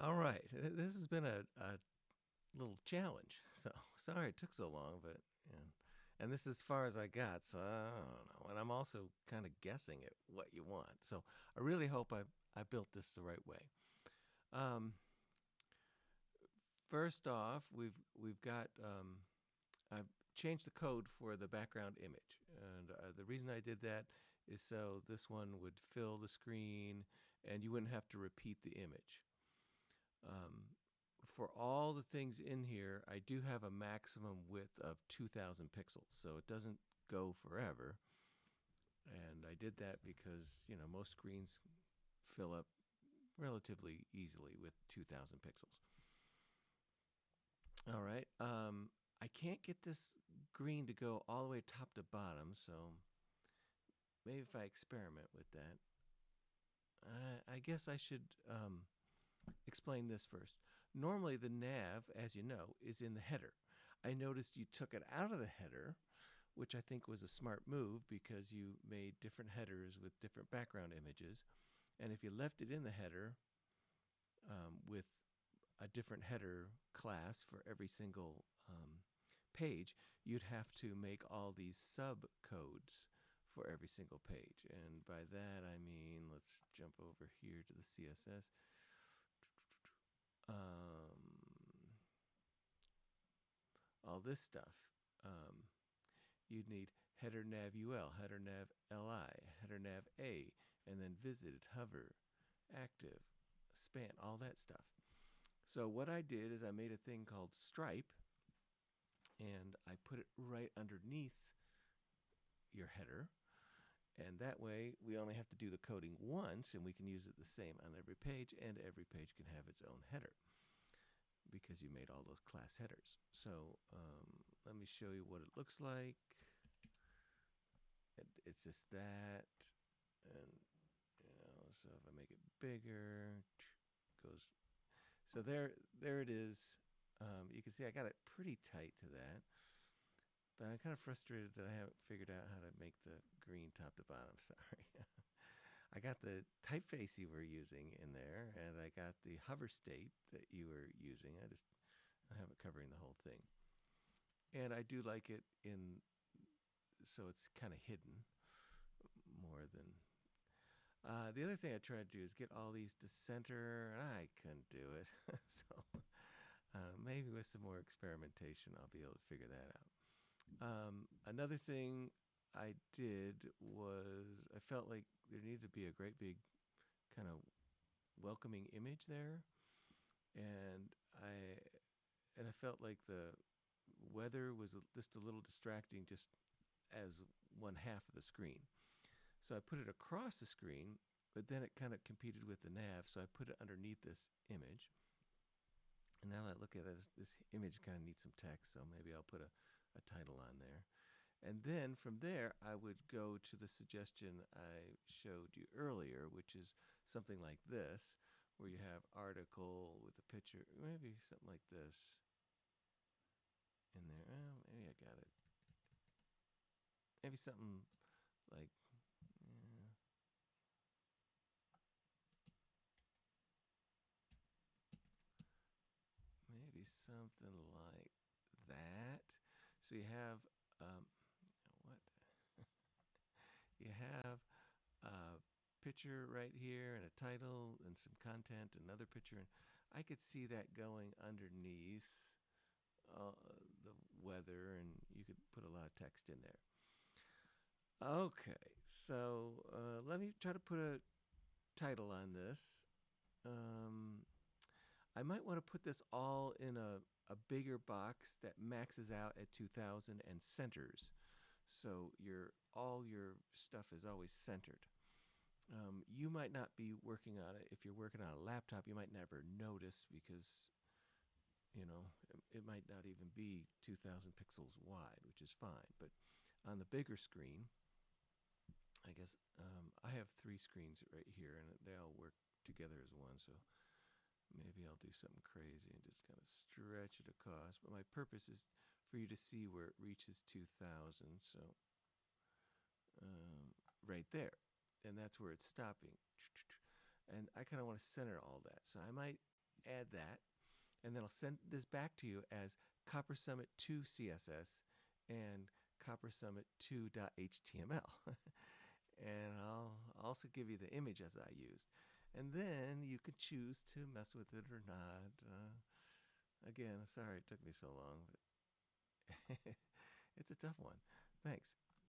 All right. This has been a little challenge. So sorry it took so long, but yeah. And this is as far as I got, so I don't know. And I'm also kind of guessing at what you want. So I really hope I built this the right way. Um, First off, we've got I've changed the code for the background image, and the reason I did that is so this one would fill the screen, and you wouldn't have to repeat the image. Um, for all the things in here, I do have a maximum width of 2,000 pixels, so it doesn't go forever. And I did that because, most screens fill up relatively easily with 2,000 pixels. All right. I can't get this green to go all the way top to bottom, so maybe if I experiment with that, I guess I should explain this first. Normally, the nav, as you know, is in the header. I noticed you took it out of the header, which I think was a smart move because you made different headers with different background images. And if you left it in the header with a different header class for every single page, you'd have to make all these subcodes for every single page. And by that, I mean, let's jump over here to the CSS. Um, all this stuff. Um, you'd need header nav ul, header nav li, header nav a, and then visited, hover, active, span, all that stuff. So what I did is I made a thing called stripe, and I put it right underneath your header. And that way, we only have to do the coding once, and we can use it the same on every page, and every page can have its own header because you made all those class headers. So let me show you what it looks like. It's just that, and so if I make it bigger, goes. So there it is. You can see I got it pretty tight to that, but I'm kind of frustrated that I haven't figured out how to make the green top to bottom. Sorry. I got the typeface you were using in there, and I got the hover state that you were using. I have it covering the whole thing, and I do like it in so it's kind of hidden more than. The other thing I tried to do is get all these to center, and I couldn't do it. So maybe with some more experimentation, I'll be able to figure that out. Another thing I did was I felt like there needed to be a great big kind of welcoming image there, and I felt like the weather was just a little distracting, just as one half of the screen. So I put it across the screen, but then it kind of competed with the nav, so I put it underneath this image. And now that I look at this image kind of needs some text, so maybe I'll put a title on there. And then from there, I would go to the suggestion I showed you earlier, which is something like this, where you have article with a picture, maybe something like this in there. Well, maybe I got it. Maybe something like, yeah, maybe something like that. So you have, um, what? You have a picture right here and a title and some content, another picture. And I could see that going underneath uh, the weather, and you could put a lot of text in there. Okay, so let me try to put a title on this. Um, I might want to put this all in a bigger box that maxes out at 2000 and centers. So all your stuff is always centered. You might not be working on it. If you're working on a laptop, you might never notice because, it might not even be 2000 pixels wide, which is fine. But on the bigger screen, I guess I have three screens right here, and they all work together as one. So maybe I'll do something crazy and just kind of stretch it across. But my purpose is for you to see where it reaches 2000. So right there. And that's where it's stopping. And I kind of want to center all that. So I might add that, and then I'll send this back to you as Copper Summit 2 CSS and Copper Summit 2.html. And I'll also give you the image as I used. And then you can choose to mess with it or not. Again, sorry it took me so long, but it's a tough one. Thanks.